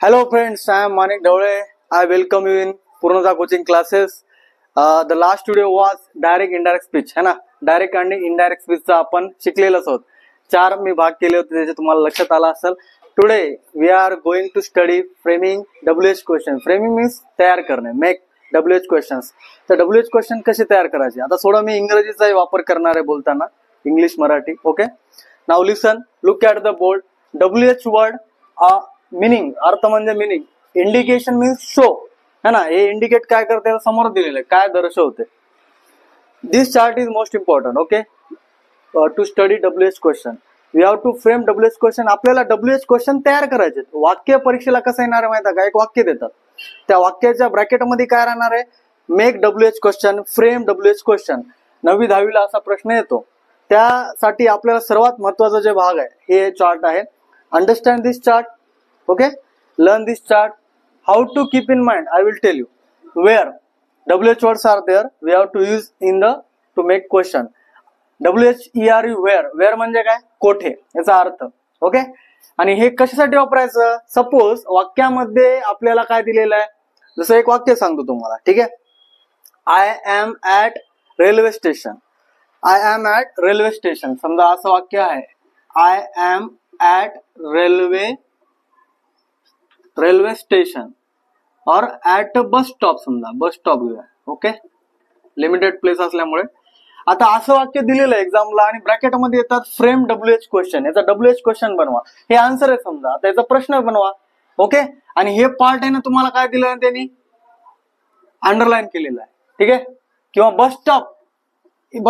Hello friends, I am Manik Dhawale. I welcome you in Purnata coaching classes. The last video was direct indirect speech है ना. Direct आणि indirect स्पीचचा आपण शिकलेलोच आहोत. 4 मी भाग केले होते, त्याचे तुम्हाला लक्षात आला असेल. Today we are going to study framing WH question. Framing means तयार करणे, मेक WH क्वेश्चन्स. तर WH क्वेश्चन कसे तयार करायचे. आता थोडा मी इंग्रजीचाही वापर करणार आहे बोलताना, English Marathi. Okay, now listen, look at the board. WH word meaning, अर्थ म्हणजे मीनिंग. इंडिकेशन मीन्स शो है ना. हे इंडिकेट काय करते, समोर दिलेलं आहे, काय दर्शवते. This chart is most important. Okay, to study WH question we have to frame WH question. आपल्याला WH क्वेश्चन तयार करायचे. वाक्य परीक्षेला कसं येणार आहे माहिती आहे का. एक वाक्य देतात, त्या वाक्याच्या ब्रॅकेटमध्ये काय राहणार आहे, make WH question, frame WH question. 9वी 10वीला असा प्रश्न येतो. त्यासाठी आपल्याला सर्वात महत्वाचा जे भाग आहे हे चार्ट आहे. Understand this chart. Okay, learn this chart. How to keep in mind, I will tell you. Where WH words are there, we have to use in the to make question. WHERE where म्हणजे काय, कोठे, याचा अर्थ. Okay, आणि हे कशासाठी वापरायचं. Suppose वाक्यामध्ये आपल्याला काय दिलेलं आहे, जसं एक वाक्य सांगतो तुम्हाला. ठीक आहे, I am at railway station. I am at railway station. समजा असं वाक्य आहे, I am at railway station और ऍट बस स्टॉप. समजा बस स्टॉप घेऊया. ओके, लिमिटेड प्लेस असल्यामुळे. आता असं वाक्य दिलेलं आहे एक्झामला आणि ब्रॅकेटमध्ये येतात फ्रेम WH क्वेश्चन. याचा WH क्वेश्चन बनवा. हे आन्सर आहे समजा, आता याचा प्रश्न बनवा. ओके, आणि हे पार्ट आहे ना, तुम्हाला काय दिलं आहे त्यांनी अंडरलाईन केलेलं आहे. ठीक आहे, किंवा बस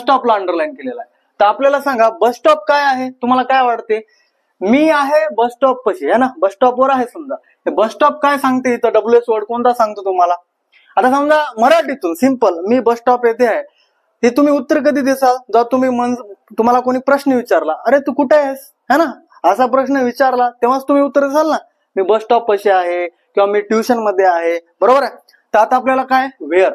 स्टॉपला अंडरलाईन केलेला आहे. तर आपल्याला सांगा बस स्टॉप काय आहे, तुम्हाला काय वाटते. मी आहे बस स्टॉप पशी आहे ना, बस स्टॉपवर आहे. समजा बस स्टॉप काय सांगते इथं, WH वर्ड कोणता सांगतो तुम्हाला. आता समजा मराठीतून सिंपल, मी बस स्टॉप येथे आहे. ते तुम्ही उत्तर कधी देसाल, जेव्हा तुम्हाला कोणी प्रश्न विचारला, अरे तू कुठे आहेस है ना, असा प्रश्न विचारला, तेव्हाच तुम्ही उत्तर देसाल ना, मी बस स्टॉप पशी आहे किंवा मी ट्युशन मध्ये आहे. बरोबर आहे. तर आता आपल्याला काय वेअर.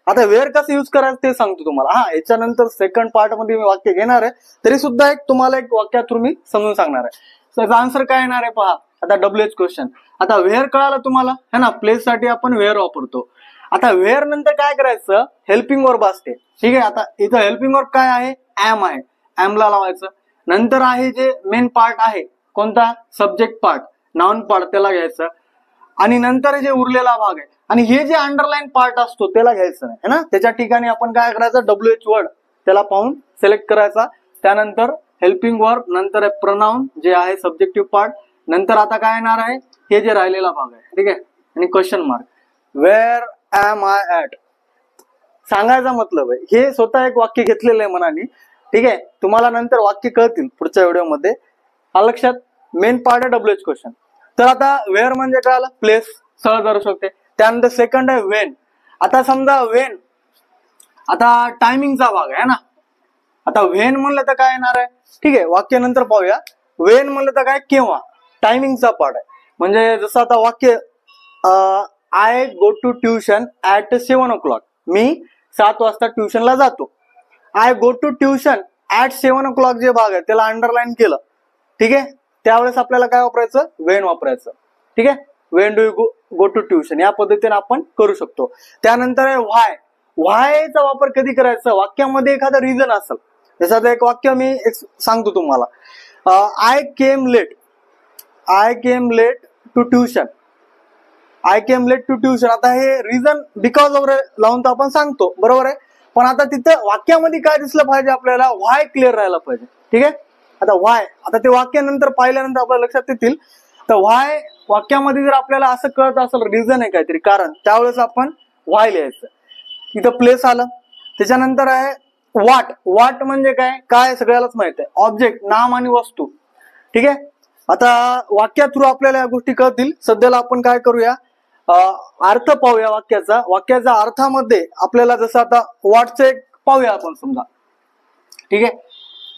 आता वेअर कसं युज करायचं ते सांगतो तुम्हाला. हा, याच्यानंतर सेकंड पार्ट मध्ये मी वाक्य घेणार आहे, तरी सुद्धा एक तुम्हाला एक वाक्यात मी समजून सांगणार आहे. त्याचा आन्सर काय येणार आहे पहा. आता WH क्वेश्चन. आता वेअर कळालं तुम्हाला है ना, प्लेस साठी आपण वेअर वापरतो. आता वेअर नंतर काय करायचं, हेल्पिंग वर्ब असते. ठीक आहे, आता इथं हेल्पिंग वर्ब काय आहे, ऍम आहे. ऍमला लावायचं. नंतर आहे जे मेन पार्ट आहे, कोणता, सब्जेक्ट पार्ट, नाउन पार्ट, त्याला घ्यायचं. आणि नंतर जे उरलेला भाग आहे, आणि हे जे अंडरलाईन पार्ट असतो त्याला घ्यायचं नाही है ना. त्याच्या ठिकाणी आपण काय करायचं, WH वर्ड त्याला पाहून सिलेक्ट करायचा. त्यानंतर हेल्पिंग वर्ब, नंतर प्रोनाउन जे आहे सब्जेक्टिव्ह पार्ट, नंतर आता काय येणार आहे, हे जे राहिलेला भाग आहे. ठीक आहे, आणि question mark. Where am I at सांगायचा मतलब आहे. हे स्वतः एक वाक्य घेतलेलं आहे मनाने. ठीक आहे, तुम्हाला नंतर वाक्य कळतील पुढच्या व्हिडिओमध्ये. लक्षात, मेन पार्ट आहे WH क्वेश्चन. तर आता वेअर म्हणजे काय आलं, प्लेस, स्थळ दर्शवू शकते. त्यानंतर सेकंड आहे वेन. आता समजा वेन, आता टायमिंगचा भाग आहे ना. आता वेन म्हणलं तर काय येणार आहे, ठीक आहे, वाक्य नंतर पाहूया. वेन म्हणलं तर काय, केव्हा, टायमिंगचा पार्ट आहे. म्हणजे जसं आता वाक्य, I go to tuition at 7 o'clock. मी 7 वाजता ट्युशनला जातो. I go to tuition at 7 o'clock जे भाग आहे त्याला अंडरलाईन केलं. ठीक आहे, त्यावेळेस आपल्याला काय वापरायचं, वेन वापरायचं. ठीक आहे, when do you go to tuition, या पद्धतीने आपण करू शकतो. त्यानंतर आहे व्हाय. व्हायचा वापर कधी करायचा, वाक्यामध्ये एखादं रिझन असेल. जसं एक वाक्य मी सांगतो तुम्हाला, I came late to tuition. I came late to tuition. आता हे रिझन बिकॉज ऑफ लावून तर आपण सांगतो, बरोबर आहे. पण आता तिथं वाक्यामध्ये काय दिसलं पाहिजे आपल्याला, व्हाय क्लिअर राहायला पाहिजे. ठीक आहे, आता व्हाय, आता ते वाक्यानंतर पाहिल्यानंतर आपल्या लक्षात येतील. तर व्हाय वाक्यामध्ये जर आपल्याला असं कळत असेल, रिझन आहे काहीतरी, कारण, त्यावेळेस आपण व्हाय लिहायचं. इथं प्लेस आलं. त्याच्यानंतर आहे वाट. वाट म्हणजे काय, काय सगळ्यालाच माहित आहे, ऑब्जेक्ट, नाम आणि वस्तू. ठीक आहे, आता वाक्या थ्रू आपल्याला या गोष्टी कळतील. सध्याला आपण काय करूया, अर्थ पाहूया वाक्याचा. वाक्याच्या अर्थामध्ये आपल्याला जसं आता व्हॉटचं एक पाहूया आपण. समजा ठीक आहे,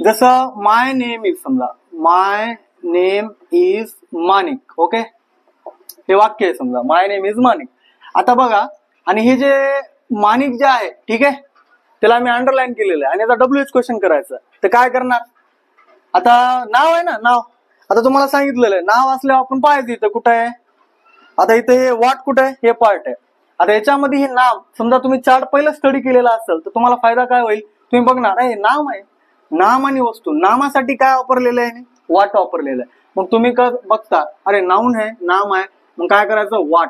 जसं माय नेम इज, समजा माय नेम इज मानिक. ओके, हे वाक्य आहे समजा, माय नेम इज मानिक. आता बघा, आणि हे जे मानिक जे आहे, ठीक आहे, त्याला मी अंडरलाईन केलेलं आहे आणि आता WH क्वेश्चन करायचं. तर काय करणार, आता नाव आहे ना, नाव. आता तुम्हाला सांगितलेलं आहे नाव असल्यावर आपण पाहायचं इथं कुठं आहे, आता इथे हे व्हॉट कुठे आहे, हे पार्ट आहे. आता याच्यामध्ये हे नाम, समजा तुम्ही चार्ट पहिलं स्टडी केलेला असेल तर तुम्हाला फायदा काय होईल, तुम्ही बघणार आहे नाम आहे, नाम आणि वस्तू, नामासाठी काय वापरलेलं आहे, व्हॉट वापरलेलं आहे. मग तुम्ही बघता अरे नाऊन आहे, नाम आहे, मग काय करायचं व्हॉट.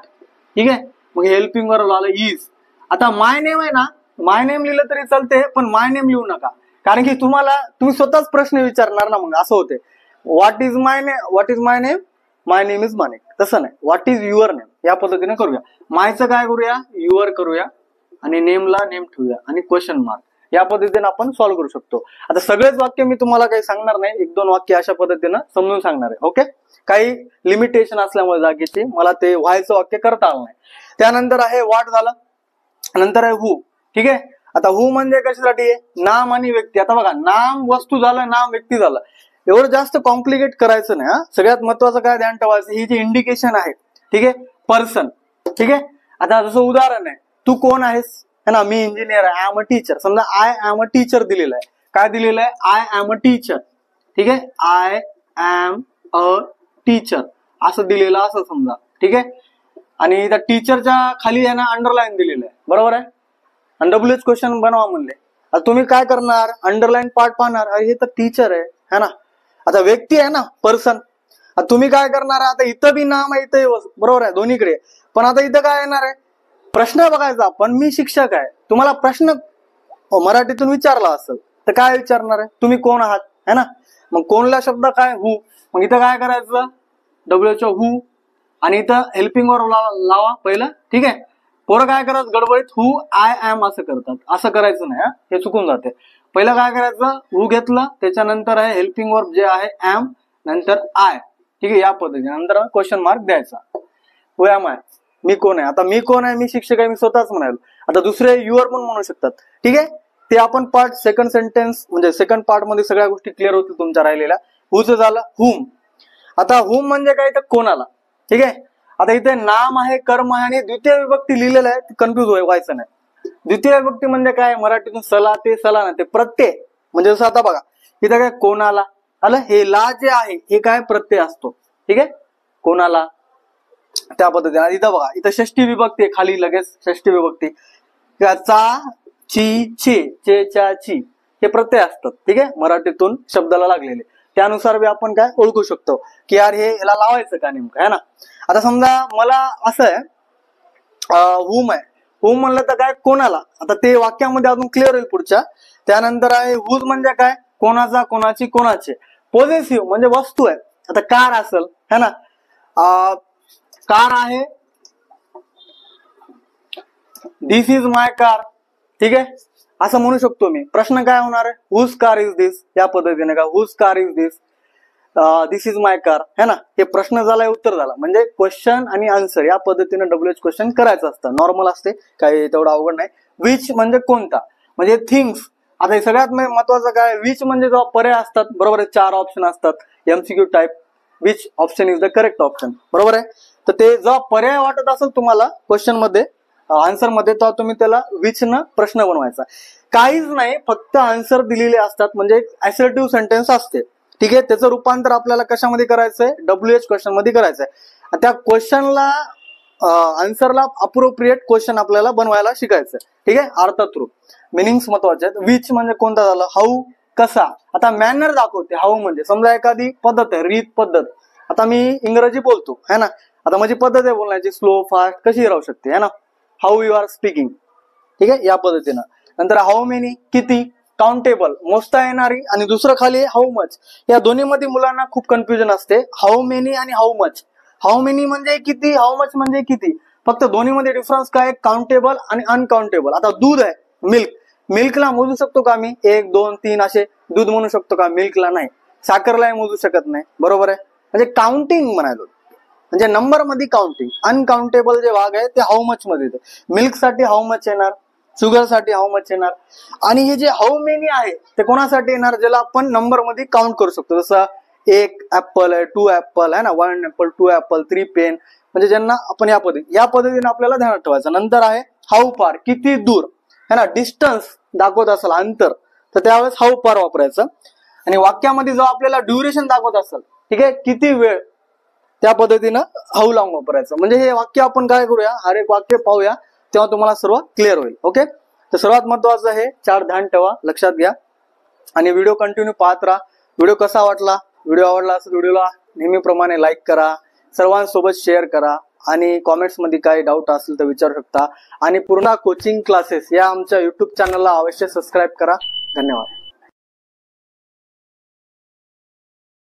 ठीक आहे, मग हेल्पिंग वर आलं इज. आता माय नेम आहे ना, माय नेम लिहिलं तरी चालते, पण माय नेम लिहू नका, कारण की तुम्ही स्वतःच प्रश्न विचारणार ना, मग असं होते. What is my name, what is my name, my name is Manik. तसं नाही, व्हॉट इज युअर नेम या पद्धतीने करूया. मायचं काय करूया, युअर करूया, आणि नेमला नेम ठेवूया, आणि क्वेश्चन मार्क. या पद्धतीने आपण सॉल्व्ह करू शकतो. आता सगळेच वाक्य मी तुम्हाला काही सांगणार नाही, 1-2 वाक्य अशा पद्धतीनं समजून सांगणार आहे. ओके, काही लिमिटेशन असल्यामुळे जागेची मला ते व्हायचं वाक्य करता आलं नाही. त्यानंतर आहे व्हॉट झालं, नंतर आहे हू. ठीक आहे, आता हू म्हणजे कशासाठी आहे, नाम आणि व्यक्ती. आता बघा, नाम वस्तू झालं, नाम व्यक्ती झालं, एवढं जास्त कॉम्प्लिकेट करायचं नाही. सगळ्यात महत्वाचं काय ध्यान ठेवायचं, ही जी इंडिकेशन आहे, ठीक आहे, पर्सन. ठीक आहे, आता जसं उदाहरण आहे, तू कोण आहेस, है ना, मी इंजिनियर आहे, आय एम अ टीचर. समजा आय एम अ टीचर दिलेलं आहे, काय दिलेलं आहे, आय एम अ टीचर. ठीक आहे, आय एम अ टीचर असं दिलेलं असं समजा. ठीक आहे, आणि त्या टीचरच्या खाली आहे ना अंडरलाईन दिलेलं आहे, बरोबर आहे, आणि डब्ल्यूएच क्वेश्चन बनवा म्हणले. आता तुम्ही काय करणार, अंडरलाईन पार्ट पाहणार, हे तर टीचर आहे ना. आता व्यक्ती आहे ना, पर्सन. आता तुम्ही काय करणार, आता इथं बी नाम आहे, इथं बरोबर आहे, दोन्हीकडे. पण आता इथं काय येणार आहे, प्रश्न बघायचा आपण, मी शिक्षक आहे, तुम्हाला प्रश्न मराठीतून विचारला असेल तर काय विचारणार आहे, तुम्ही कोण आहात, है ना. मग कोणला शब्द काय, हू. मग इथं काय करायचं, डब्ल्यूएच हू, आणि इथं हेल्पिंग वर लावा पहिलं. ठीक आहे, पोरं काय करत गडबडीत हू आय एम असं करतात, असं करायचं नाही, हे चुकून जाते. पहिलं काय करायचं, हू घेतलं, त्याच्यानंतर आहे हेल्पिंग वर्ब जे आहे एम, नंतर आय. ठीक आहे, या पद्धतीने नंतर क्वेश्चन मार्क द्यायचा. हू एम आय, मी कोण आहे. आता मी कोण आहे, मी शिक्षक आहे, मी स्वतःच म्हणाल. आता दुसरे युअर पण म्हणू शकतात. ठीक आहे, ते आपण पार्ट सेकंड सेंटेन्स म्हणजे सेकंड पार्ट मध्ये सगळ्या गोष्टी क्लिअर होतील तुमच्या राहिलेल्या. हूचं झालं हुम. आता हुम म्हणजे काय, तर कोणाला. ठीक आहे, आता इथे नाम आहे, कर्म आहे, आणि द्वितीय विभक्ती लिहिलेलं आहे, कन्फ्युज व्हायचं नाही. द्वितीय विभक्ती म्हणजे काय, मराठीतून सला, ते सला नाही, ते प्रत्यय. म्हणजे जसं आता बघा, इथं काय कोणाला आलं, हे ला जे आहे हे काय प्रत्यय असतो. ठीक आहे, कोणाला, त्या पद्धतीने. इथं बघा, इथं षष्टी विभक्ती खाली, लगेच षष्टी विभक्ती, चा, ची, चे, च्या, ची, हे प्रत्यय असतात. ठीक आहे, मराठीतून शब्दाला लागलेले, त्यानुसार बी आपण काय ओळखू शकतो की यार हे याला लावायचं का नेमकं, है ना. आता समजा मला असं आहे, हुम आहे, हुम म्हणलं तर काय कोणाला. आता ते वाक्यामध्ये अजून क्लिअर होईल पुढच्या. त्यानंतर आहे हुज म्हणजे काय, कोणाचा, कोणाची, कोणाचे. पॉझेसिव्ह म्हणजे वस्तू आहे. आता कार असेल, है ना, कार आहे, दिस इज माय कार. ठीक आहे, असं म्हणू शकतो मी. प्रश्न काय होणार आहे, हुज कार इज दिस, या पद्धतीने का, whose car is this, this is my car, है ना. हे प्रश्न झाला, उत्तर झाला. म्हणजे क्वेश्चन आणि आन्सर या पद्धतीने डब्ल्यूएच क्वेश्चन करायचं असतं, नॉर्मल असते, काही तेवढं अवघड नाही. विच म्हणजे कोणता, म्हणजे थिंग्स. आता हे सगळ्यात महत्वाचं काय, विच म्हणजे जेव्हा पर्याय असतात, बरोबर आहे, 4 ऑप्शन असतात, MCQ type, which option is the correct option, बरोबर आहे. तर ते जेव्हा पर्याय वाटत असेल तुम्हाला क्वेश्चन मध्ये, आन्सर मध्ये, तेव्हा तुम्ही त्याला विच न प्रश्न बनवायचा. काहीच नाही, फक्त आन्सर दिलेले असतात, म्हणजे एक असर्टिव्ह सेंटेन्स असते. ठीक आहे, त्याचं रूपांतर आपल्याला कशामध्ये करायचंय, डब्ल्यूएच क्वेश्चन मध्ये करायचंय. त्या क्वेश्चनला आन्सरला अप्रोप्रिएट क्वेश्चन आपल्याला बनवायला शिकायचं. ठीक आहे, अर्थात मिनिंग्स महत्वाचे आहेत. विच म्हणजे कोणता झालं, हाऊ कसा. आता मॅनर दाखवते, हाऊ म्हणजे समजा एखादी पद्धत आहे, रीत पद्धत. आता मी इंग्रजी बोलतो, है ना, आता माझी पद्धत आहे बोलण्याची, स्लो फास्ट कशी राहू शकते, है ना. How you are speaking. ठीक आहे, या पद्धतीनं. नंतर हाऊ मेनी किती, काउंटेबल मोजता येणारी, आणि दुसरं खाली हाऊ मच. या दोन्ही मध्ये मुलांना खूप कन्फ्युजन असते, हाऊ मेनी आणि हाऊ मच. हाऊ मेनी म्हणजे किती, हाऊ मच म्हणजे किती. फक्त दोन्ही मध्ये डिफरन्स काय, काउंटेबल आणि अनकाउंटेबल. आता दूध आहे, मिल्क, मिल्कला मोजू शकतो का मी, 1, 2, 3 असे दूध म्हणू शकतो का, मिल्कला नाही. साखरलाही मोजू शकत नाही, बरोबर आहे. म्हणजे काउंटिंग म्हणालो, म्हणजे नंबर मध्ये काउंटिंग. अनकाउंटेबल जे भाग आहे ते हाऊ मच मध्ये येते. मिल्क साठी हाऊ मच येणार, शुगर साठी हाऊ मच येणार, आणि हे जे हाऊ मेनी आहे ते कोणासाठी येणार, ज्याला आपण नंबर मध्ये काउंट करू शकतो. जसं 1 ऍपल आहे, 2 ऍपल आहे ना, 1 ऍपल, 2 ऍपल, 3 पेन, म्हणजे ज्यांना आपण या पद्धतीने आपल्याला ध्यानात ठेवायचं. नंतर आहे हाऊ फार, किती दूर, है ना, डिस्टन्स दाखवत असेल, अंतर, तर त्यावेळेस हाऊ फार वापरायचं. आणि वाक्यामध्ये जो आपल्याला ड्युरेशन दाखवत असेल, ठीक आहे, किती वेळ, त्या पद्धतीनं हाऊ लॉंग वापरायचं. म्हणजे हे वाक्य आपण काय करूया, हर एक वाक्य पाहूया, तेव्हा तुम्हाला सर्व क्लिअर होईल. ओके, तर सर्वात महत्वाचं हे 4 ध्यान ठेवा, लक्षात घ्या आणि व्हिडिओ कंटिन्यू पाहत राहा. व्हिडिओ कसा वाटला, व्हिडिओ आवडला असेल व्हिडिओला नेहमीप्रमाणे लाईक करा, सर्वांसोबत शेअर करा आणि कॉमेंट्स मध्ये काही डाऊट असेल तर विचारू शकता. आणि पूर्ण कोचिंग क्लासेस या आमच्या युट्यूब चॅनलला अवश्य सबस्क्राईब करा. धन्यवाद.